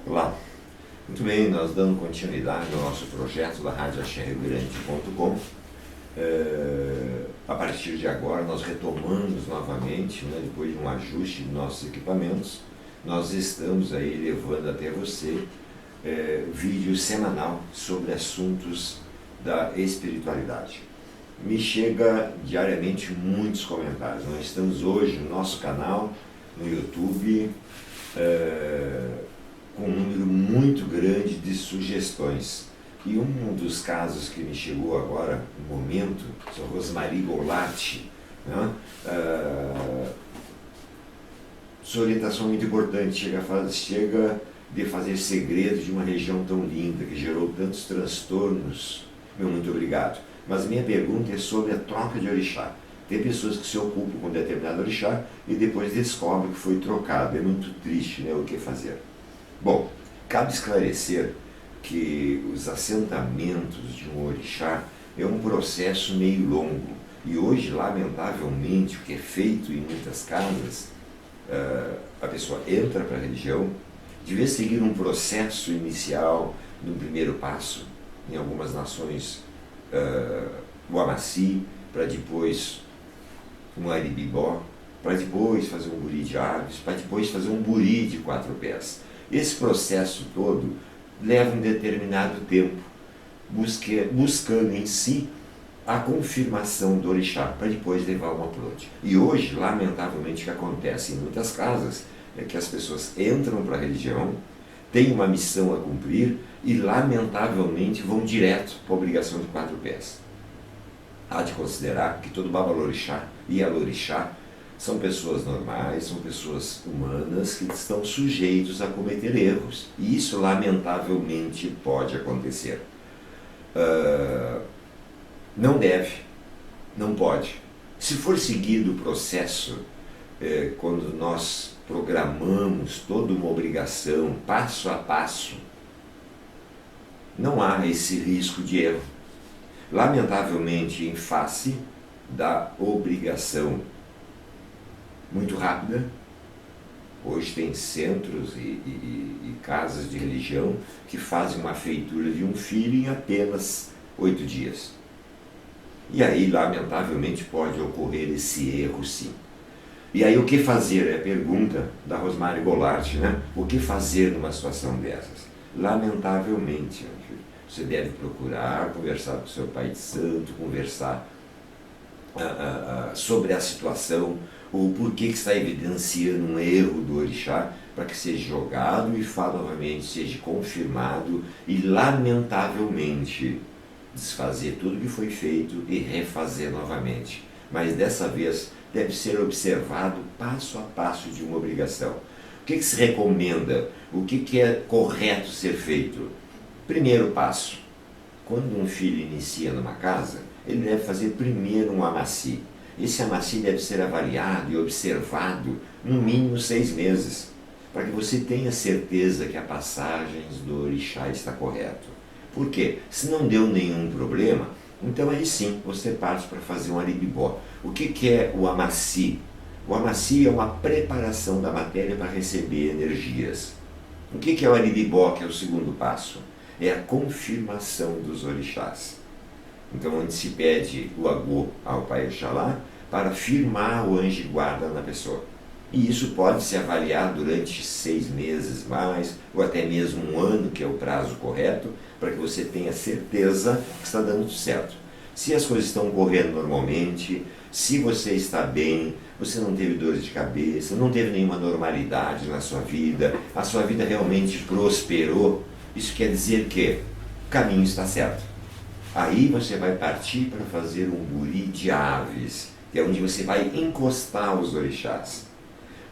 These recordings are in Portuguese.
Olá, muito bem, nós dando continuidade ao nosso projeto da Rádio AxéRioGrande.com. A partir de agora nós retomamos novamente, depois de um ajuste de nossos equipamentos, nós estamos aí levando até você vídeo semanal sobre assuntos da espiritualidade. Me chega diariamente muitos comentários. Nós estamos hoje no nosso canal, no YouTube, com um número muito grande de sugestões. E um dos casos que me chegou agora, no momento, sou Rosmarie Goulart, sua orientação muito importante, chega de fazer segredo de uma região tão linda, que gerou tantos transtornos. Meu muito obrigado. Mas minha pergunta é sobre a troca de orixá. Tem pessoas que se ocupam com determinado orixá e depois descobrem que foi trocado. É muito triste, O que fazer? Bom, cabe esclarecer que os assentamentos de um orixá é um processo meio longo. E hoje, lamentavelmente, o que é feito em muitas casas, a pessoa entra para a religião, devia seguir um processo inicial, no primeiro passo, em algumas nações, o amaci, para depois um aribibó, para depois fazer um buri de aves, para depois fazer um buri de 4 pés. Esse processo todo leva um determinado tempo, buscando em si a confirmação do orixá, para depois levar uma upload. E hoje, lamentavelmente, o que acontece em muitas casas é que as pessoas entram para a religião, têm uma missão a cumprir e, lamentavelmente, vão direto para a obrigação de 4 pés. Há de considerar que todo babalorixá e alorixá são pessoas normais, são pessoas humanas que estão sujeitos a cometer erros. E isso, lamentavelmente, pode acontecer. Não deve, não pode. Se for seguido o processo, quando nós programamos toda uma obrigação, passo a passo, não há esse risco de erro. Lamentavelmente, em face da obrigação muito rápida, hoje tem centros e casas de religião que fazem uma feitura de um filho em apenas 8 dias. E aí, lamentavelmente, pode ocorrer esse erro, sim. E aí, o que fazer? É a pergunta da Rosmarie Goulart, O que fazer numa situação dessas? Lamentavelmente, você deve procurar conversar com seu pai de santo, conversar sobre a situação, o porquê que está evidenciando um erro do orixá, para que seja jogado e novamente, seja confirmado e, lamentavelmente, desfazer tudo que foi feito e refazer novamente. Mas dessa vez deve ser observado passo a passo de uma obrigação. O que se recomenda? O que é correto ser feito? Primeiro passo: quando um filho inicia numa casa, ele deve fazer primeiro um amaci. Esse amaci deve ser avaliado e observado no mínimo 6 meses, para que você tenha certeza que a passagem do orixá está correto. Por quê? Se não deu nenhum problema, então aí sim você parte para fazer um aribibó. O que é o amaci? O amaci é uma preparação da matéria para receber energias. O que é o aribibó, que é o segundo passo? É a confirmação dos orixás. Então, onde se pede o agô ao Pai Oxalá para firmar o anjo guarda na pessoa. E isso pode se avaliar durante 6 meses mais, ou até mesmo 1 ano, que é o prazo correto, para que você tenha certeza que está dando tudo certo. Se as coisas estão correndo normalmente, se você está bem, você não teve dores de cabeça, não teve nenhuma normalidade na sua vida, a sua vida realmente prosperou, isso quer dizer que o caminho está certo. Aí você vai partir para fazer um buri de aves, que é onde você vai encostar os orixás.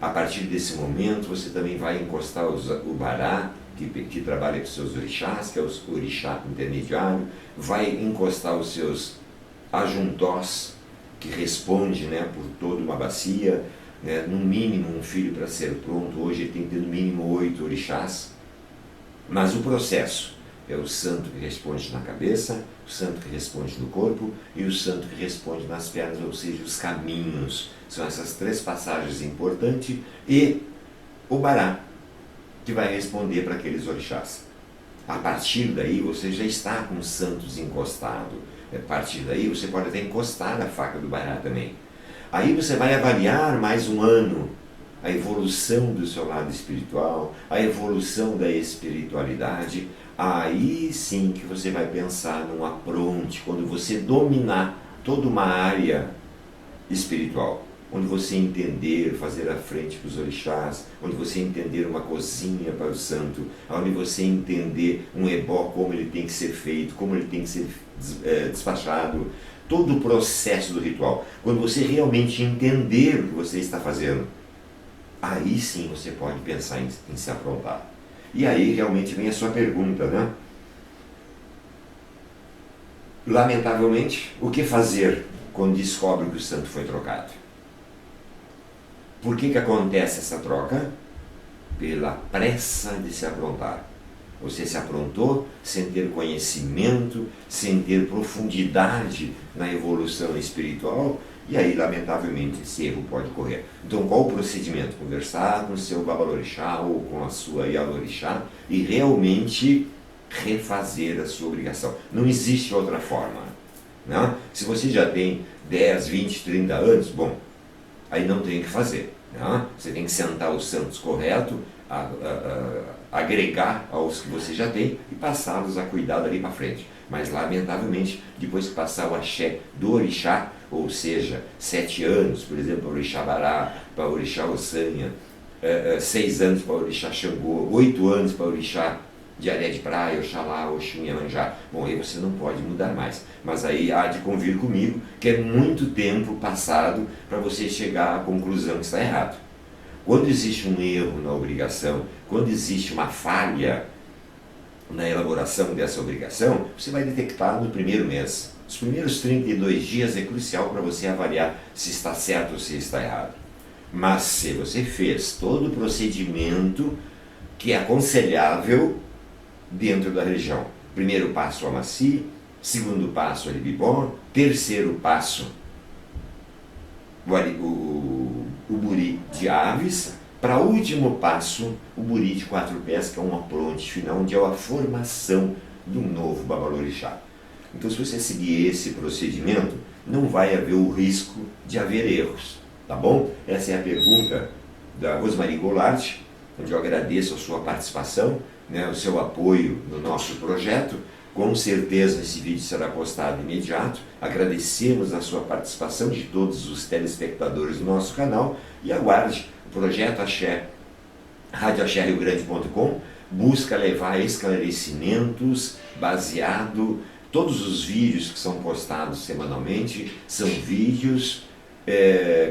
A partir desse momento, você também vai encostar o bará, que trabalha com seus orixás, que é o orixá intermediário, vai encostar os seus ajuntós, que responde por toda uma bacia, no mínimo um filho para ser pronto. Hoje ele tem que ter no mínimo 8 orixás. Mas o processo é o santo que responde na cabeça, o santo que responde no corpo e o santo que responde nas pernas, ou seja, os caminhos. São essas 3 passagens importantes e o bará, que vai responder para aqueles orixás. A partir daí você já está com os santos encostados. A partir daí você pode até encostar a faca do Bará também. Aí você vai avaliar mais um ano a evolução do seu lado espiritual, a evolução da espiritualidade. Aí sim que você vai pensar num apronte, quando você dominar toda uma área espiritual, onde você entender, fazer a frente para os orixás, onde você entender uma cozinha para o santo, onde você entender um ebó, como ele tem que ser feito, como ele tem que ser despachado, todo o processo do ritual. Quando você realmente entender o que você está fazendo, aí sim você pode pensar em se aprontar. E aí realmente vem a sua pergunta, né? Lamentavelmente, o que fazer quando descobre que o santo foi trocado? Por que acontece essa troca? Pela pressa de se aprontar. Você se aprontou sem ter conhecimento, sem ter profundidade na evolução espiritual, e aí, lamentavelmente, esse erro pode correr. Então, qual o procedimento? Conversar com o seu babalorixá ou com a sua ialorixá e realmente refazer a sua obrigação. Não existe outra forma. Né? Se você já tem 10, 20, 30 anos, bom, aí não tem o que fazer. Né? Você tem que sentar os santos correto, agregar aos que você já tem e passá-los a cuidar dali para frente. Mas, lamentavelmente, depois que passar o axé do orixá, ou seja, 7 anos, por exemplo, para o orixá Bará, para o orixá Ossanha, 6 anos para o orixá Xangô, 8 anos para o orixá de Aré de Praia, Oxalá, Oxum e Iemanjá. Bom, aí você não pode mudar mais. Mas aí há de convir comigo que é muito tempo passado para você chegar à conclusão que está errado. Quando existe um erro na obrigação, quando existe uma falha na elaboração dessa obrigação, você vai detectar no primeiro mês. Os primeiros 32 dias é crucial para você avaliar se está certo ou se está errado. Mas se você fez todo o procedimento que é aconselhável dentro da religião, primeiro passo o Amaci, segundo passo o Aribibó, terceiro passo o Buri de aves, para o último passo o Buri de 4 pés, que é um apronte final, onde é a formação de um novo babalorixá. Então, se você seguir esse procedimento, não vai haver o risco de haver erros, tá bom? Essa é a pergunta da Rosemarie Goulart, onde eu agradeço a sua participação, né, o seu apoio no nosso projeto. Com certeza esse vídeo será postado imediato. Agradecemos a sua participação de todos os telespectadores do nosso canal e aguarde o Projeto Axé, radioaxérriogrande.com, busca levar esclarecimentos baseado. Todos os vídeos que são postados semanalmente são vídeos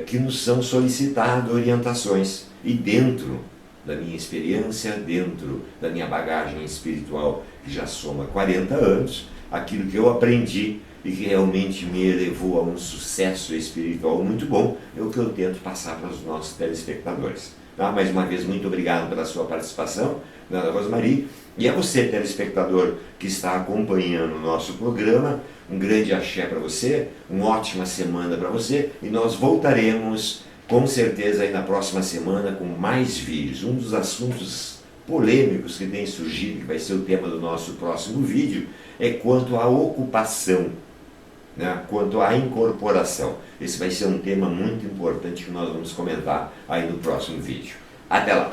que nos são solicitados orientações, e dentro da minha experiência, dentro da minha bagagem espiritual, que já soma 40 anos, aquilo que eu aprendi e que realmente me elevou a um sucesso espiritual muito bom, é o que eu tento passar para os nossos telespectadores. Tá? Mais uma vez, muito obrigado pela sua participação, Ana Rosemarie, e a você, telespectador, que está acompanhando o nosso programa, um grande axé para você, uma ótima semana para você, e nós voltaremos com certeza aí na próxima semana com mais vídeos. Um dos assuntos polêmicos que tem surgido, que vai ser o tema do nosso próximo vídeo, é quanto à ocupação, né? Quanto à incorporação. Esse vai ser um tema muito importante que nós vamos comentar aí no próximo vídeo. Até lá!